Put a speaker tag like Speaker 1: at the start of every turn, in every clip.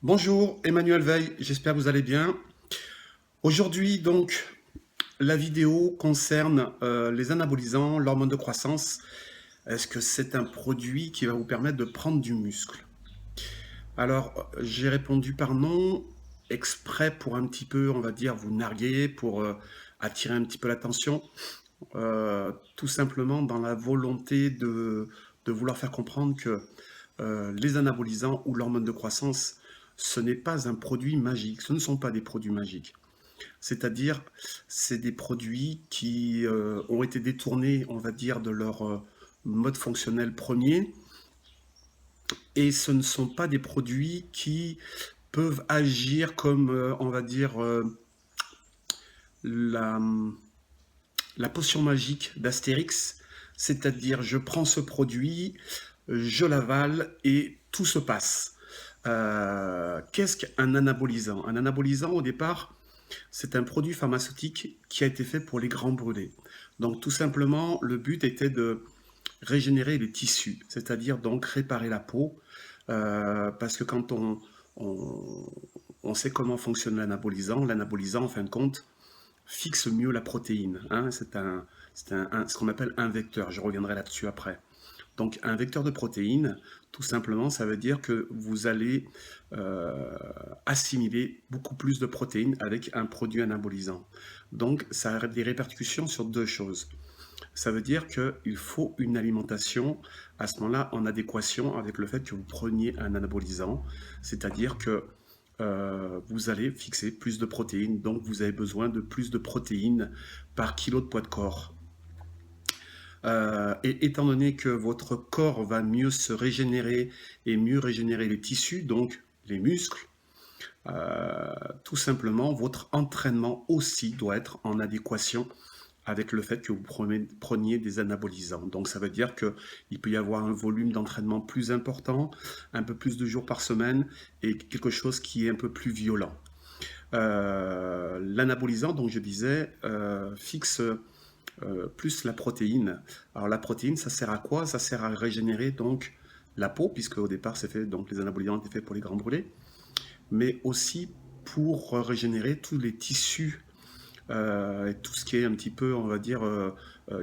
Speaker 1: Bonjour, Emmanuel Veil, j'espère que vous allez bien. Aujourd'hui, donc, la vidéo concerne les anabolisants, l'hormone de croissance. Est-ce que c'est un produit qui va vous permettre de prendre du muscle? Alors, j'ai répondu par non, exprès pour un petit peu, on va dire, vous narguer, pour attirer un petit peu l'attention, tout simplement dans la volonté de vouloir faire comprendre que les anabolisants ou l'hormone de croissance, ce n'est pas un produit magique, ce ne sont pas des produits magiques. C'est-à-dire, c'est des produits qui ont été détournés, on va dire, de leur mode fonctionnel premier, et ce ne sont pas des produits qui peuvent agir comme, on va dire, la, la potion magique d'Astérix, c'est-à-dire je prends ce produit, je l'avale et tout se passe. Qu'est-ce qu'un anabolisant? Un anabolisant, au départ, c'est un produit pharmaceutique qui a été fait pour les grands brûlés. Donc tout simplement, le but était de régénérer les tissus, c'est-à-dire donc réparer la peau, parce que quand on, on sait comment fonctionne l'anabolisant, en fin de compte, fixe mieux la protéine. Hein. Ce qu'on appelle un vecteur. Je reviendrai là-dessus après. Donc un vecteur de protéines, tout simplement, ça veut dire que vous allez assimiler beaucoup plus de protéines avec un produit anabolisant. Donc ça a des répercussions sur deux choses. Ça veut dire qu'il faut une alimentation à ce moment-là en adéquation avec le fait que vous preniez un anabolisant, c'est-à-dire que vous allez fixer plus de protéines, donc vous avez besoin de plus de protéines par kilo de poids de corps. Et étant donné que votre corps va mieux se régénérer et mieux régénérer les tissus, donc les muscles, tout simplement, votre entraînement aussi doit être en adéquation avec le fait que vous preniez des anabolisants. Donc ça veut dire qu'il peut y avoir un volume d'entraînement plus important, un peu plus de jours par semaine et quelque chose qui est un peu plus violent. L'anabolisant, donc je disais, fixe plus la protéine. Alors la protéine, ça sert à quoi? Ça sert à régénérer donc la peau, puisque au départ c'est fait, donc les anabolisants étaient faits pour les grands brûlés, mais aussi pour régénérer tous les tissus et tout ce qui est un petit peu, on va dire,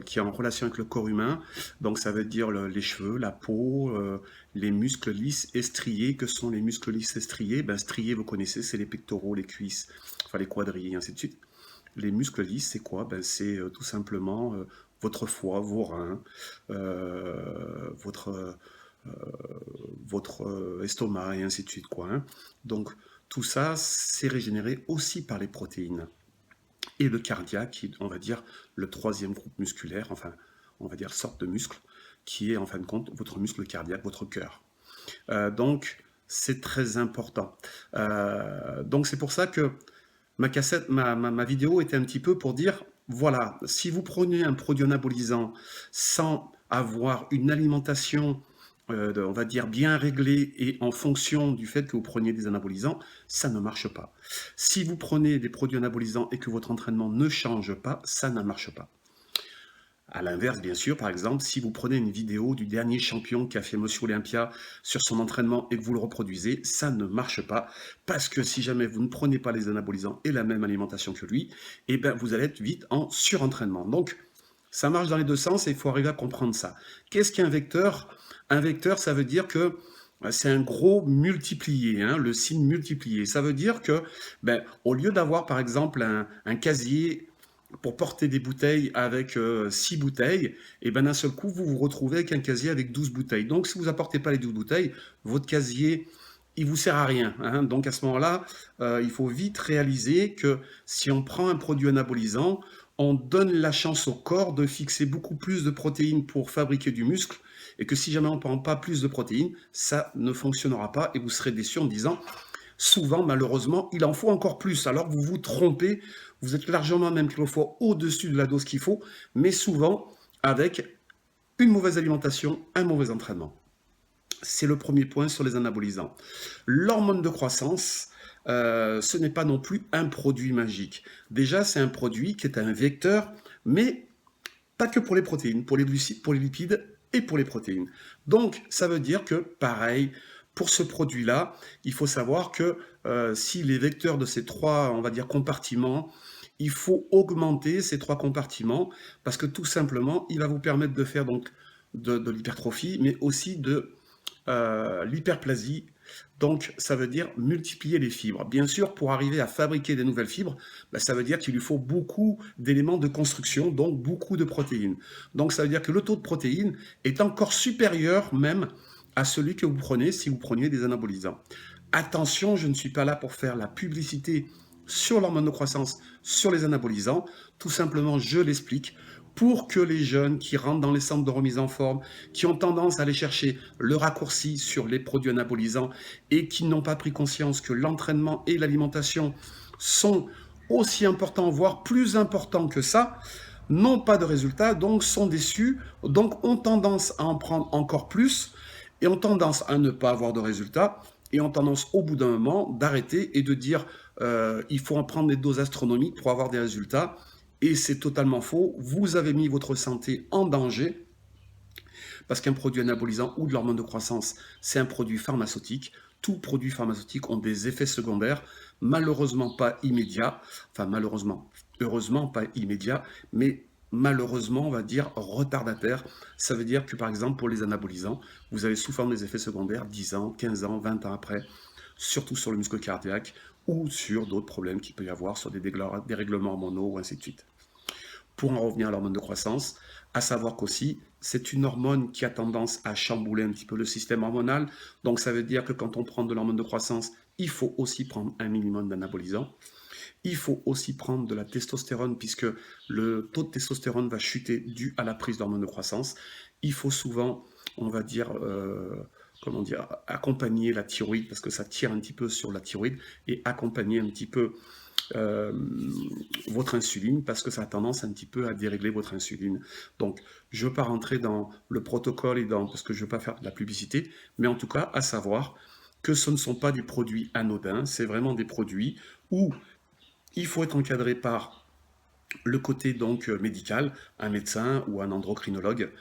Speaker 1: qui est en relation avec le corps humain. Donc ça veut dire les cheveux, la peau, les muscles lisses et striés. Que sont les muscles lisses et striés? Ben, striés, vous connaissez, c'est les pectoraux, les cuisses, enfin les quadrilles, et ainsi de suite. Les muscles lisses, c'est quoi? Ben, c'est tout simplement votre foie, vos reins, votre, votre estomac, et ainsi de suite, quoi, hein. Donc tout ça, c'est régénéré aussi par les protéines. Et le cardiaque, qui est, on va dire, le troisième groupe musculaire, enfin, on va dire sorte de muscle, qui est en fin de compte votre muscle cardiaque, votre cœur. Donc, c'est très important. Donc, c'est pour ça que ma vidéo était un petit peu pour dire, voilà, si vous prenez un produit anabolisant sans avoir une alimentation, on va dire, bien réglée et en fonction du fait que vous preniez des anabolisants, ça ne marche pas. Si vous prenez des produits anabolisants et que votre entraînement ne change pas, ça ne marche pas. À l'inverse, bien sûr, par exemple, si vous prenez une vidéo du dernier champion qui a fait Monsieur Olympia sur son entraînement et que vous le reproduisez, ça ne marche pas, parce que si jamais vous ne prenez pas les anabolisants et la même alimentation que lui, eh ben vous allez être vite en surentraînement. Donc, ça marche dans les deux sens et il faut arriver à comprendre ça. Qu'est-ce qu'un vecteur? Un vecteur, ça veut dire que c'est un gros multiplié, hein, le signe multiplié. Ça veut dire que, ben, au lieu d'avoir par exemple un casier pour porter des bouteilles avec 6 bouteilles, et ben d'un seul coup, vous vous retrouvez avec un casier avec 12 bouteilles. Donc, si vous apportez pas les 12 bouteilles, votre casier, il vous sert à rien, hein. Donc, à ce moment-là, il faut vite réaliser que si on prend un produit anabolisant, on donne la chance au corps de fixer beaucoup plus de protéines pour fabriquer du muscle, et que si jamais on ne prend pas plus de protéines, ça ne fonctionnera pas, et vous serez déçu en disant, souvent, malheureusement, il en faut encore plus. Alors vous vous trompez, vous êtes largement même qu'il faut au-dessus de la dose qu'il faut, mais souvent avec une mauvaise alimentation, un mauvais entraînement. C'est le premier point sur les anabolisants. L'hormone de croissance, ce n'est pas non plus un produit magique. Déjà, c'est un produit qui est un vecteur, mais pas que pour les protéines, pour les glucides, pour les lipides et pour les protéines. Donc, ça veut dire que, pareil, pour ce produit-là, il faut savoir que si les vecteurs de ces trois, on va dire, compartiments, il faut augmenter ces trois compartiments parce que tout simplement, il va vous permettre de faire donc de l'hypertrophie, mais aussi de l'hyperplasie. Donc, ça veut dire multiplier les fibres. Bien sûr, pour arriver à fabriquer des nouvelles fibres, ben, ça veut dire qu'il lui faut beaucoup d'éléments de construction, donc beaucoup de protéines. Donc, ça veut dire que le taux de protéines est encore supérieur même à celui que vous prenez si vous preniez des anabolisants. Attention, je ne suis pas là pour faire la publicité sur l'hormone de croissance, sur les anabolisants. Tout simplement, je l'explique pour que les jeunes qui rentrent dans les centres de remise en forme, qui ont tendance à aller chercher le raccourci sur les produits anabolisants et qui n'ont pas pris conscience que l'entraînement et l'alimentation sont aussi importants, voire plus importants que ça, n'ont pas de résultats, donc sont déçus, donc ont tendance à en prendre encore plus et ont tendance à ne pas avoir de résultats et ont tendance au bout d'un moment d'arrêter et de dire il faut en prendre des doses astronomiques pour avoir des résultats. Et c'est totalement faux. Vous avez mis votre santé en danger parce qu'un produit anabolisant ou de l'hormone de croissance, c'est un produit pharmaceutique. Tous produits pharmaceutiques ont des effets secondaires, malheureusement pas immédiats, enfin malheureusement, heureusement pas immédiats, mais malheureusement, on va dire retardataires. Ça veut dire que par exemple pour les anabolisants, vous avez souvent des effets secondaires 10 ans, 15 ans, 20 ans après, surtout sur le muscle cardiaque ou sur d'autres problèmes qu'il peut y avoir, sur des dérèglements hormonaux ou ainsi de suite. Pour en revenir à l'hormone de croissance, à savoir qu'aussi, c'est une hormone qui a tendance à chambouler un petit peu le système hormonal. Donc ça veut dire que quand on prend de l'hormone de croissance, il faut aussi prendre un minimum d'anabolisant. Il faut aussi prendre de la testostérone puisque le taux de testostérone va chuter dû à la prise d'hormones de croissance. Il faut souvent, on va dire, comment dire, accompagner la thyroïde parce que ça tire un petit peu sur la thyroïde et accompagner un petit peu euh, votre insuline parce que ça a tendance un petit peu à dérégler votre insuline. Donc, je ne veux pas rentrer dans le protocole et parce que je ne veux pas faire de la publicité, mais en tout cas, à savoir que ce ne sont pas des produits anodins, c'est vraiment des produits où il faut être encadré par le côté donc médical, un médecin ou un endocrinologue,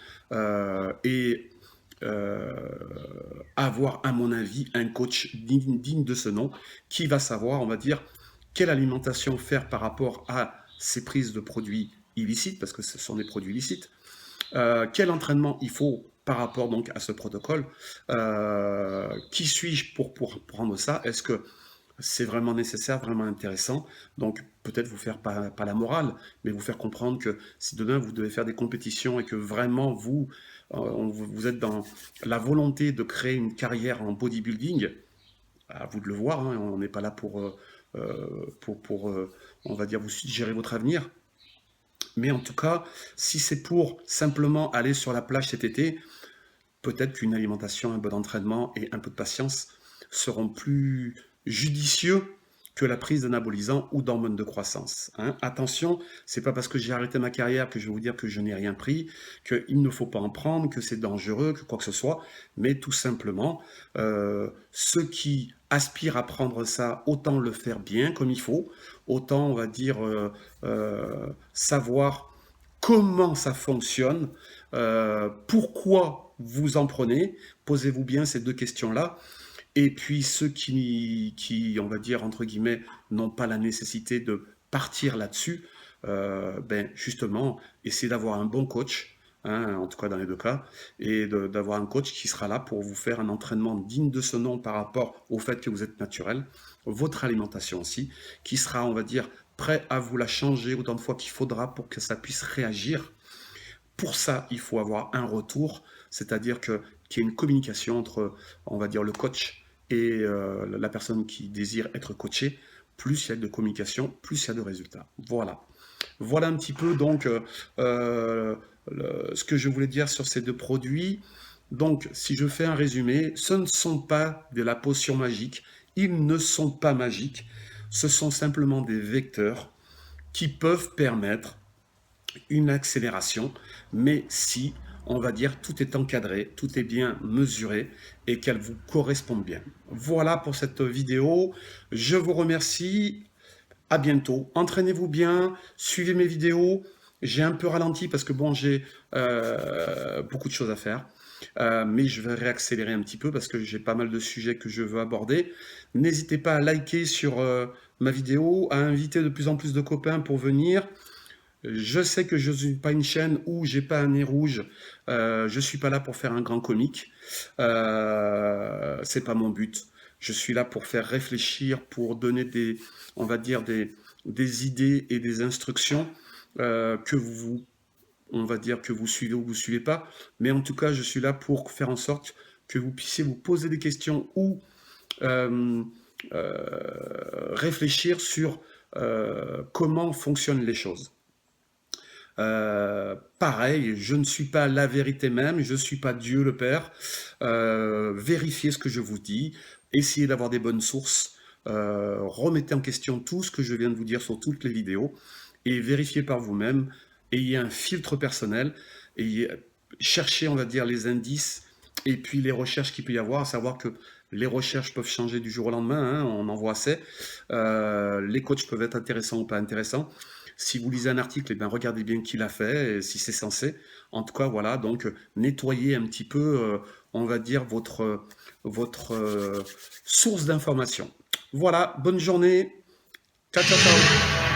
Speaker 1: et avoir, à mon avis, un coach digne de ce nom qui va savoir, on va dire, quelle alimentation faire par rapport à ces prises de produits illicites, parce que ce sont des produits illicites, quel entraînement il faut par rapport donc à ce protocole, qui suis-je pour prendre ça, est-ce que c'est vraiment nécessaire, vraiment intéressant. Donc peut-être vous faire pas la morale, mais vous faire comprendre que si demain vous devez faire des compétitions et que vraiment vous êtes dans la volonté de créer une carrière en bodybuilding, à vous de le voir, hein, on n'est pas là pour on va dire, vous suggérer votre avenir. Mais en tout cas, si c'est pour simplement aller sur la plage cet été, peut-être qu'une alimentation, un bon entraînement et un peu de patience seront plus judicieux que la prise d'anabolisants ou d'hormones de croissance. Hein. Attention, c'est pas parce que j'ai arrêté ma carrière que je vais vous dire que je n'ai rien pris, qu'il ne faut pas en prendre, que c'est dangereux, que quoi que ce soit, mais tout simplement, ceux qui aspirent à prendre ça, autant le faire bien comme il faut, autant on va dire savoir comment ça fonctionne, pourquoi vous en prenez, posez-vous bien ces deux questions-là. Et puis ceux qui, on va dire, entre guillemets, n'ont pas la nécessité de partir là-dessus, ben justement, essayez d'avoir un bon coach, hein, en tout cas dans les deux cas, et d'avoir un coach qui sera là pour vous faire un entraînement digne de ce nom par rapport au fait que vous êtes naturel, votre alimentation aussi, qui sera, on va dire, prêt à vous la changer autant de fois qu'il faudra pour que ça puisse réagir. Pour ça, il faut avoir un retour, c'est-à-dire qu'il y ait une communication entre, on va dire, le coach et la personne qui désire être coachée. Plus il y a de communication, plus il y a de résultats. Voilà. Voilà un petit peu donc ce que je voulais dire sur ces deux produits. Donc, si je fais un résumé, ce ne sont pas de la potion magique, ils ne sont pas magiques, ce sont simplement des vecteurs qui peuvent permettre une accélération, mais si, on va dire, tout est encadré, tout est bien mesuré et qu'elle vous corresponde bien. Voilà pour cette vidéo. Je vous remercie. À bientôt. Entraînez-vous bien, suivez mes vidéos. J'ai un peu ralenti parce que bon, j'ai beaucoup de choses à faire. mais je vais réaccélérer un petit peu parce que j'ai pas mal de sujets que je veux aborder. N'hésitez pas à liker sur ma vidéo, à inviter de plus en plus de copains pour venir. Je sais que je ne suis pas une chaîne où j'ai pas un nez rouge. Je suis pas là pour faire un grand comique. C'est pas mon but. Je suis là pour faire réfléchir, pour donner on va dire des idées et des instructions que on va dire que vous suivez ou vous suivez pas. Mais en tout cas, je suis là pour faire en sorte que vous puissiez vous poser des questions ou euh, réfléchir sur comment fonctionnent les choses. Pareil, je ne suis pas la vérité même, je ne suis pas Dieu le Père. Vérifiez ce que je vous dis, essayez d'avoir des bonnes sources, remettez en question tout ce que je viens de vous dire sur toutes les vidéos et vérifiez par vous-même. Ayez un filtre personnel, cherchez, on va dire, les indices et puis les recherches qu'il peut y avoir, à savoir que les recherches peuvent changer du jour au lendemain, hein, on en voit assez. Les coachs peuvent être intéressants ou pas intéressants. Si vous lisez un article, eh bien, regardez bien qui l'a fait, et si c'est censé. En tout cas, voilà, donc nettoyez un petit peu, on va dire, votre source d'information. Voilà, bonne journée. Ciao, ciao, ciao.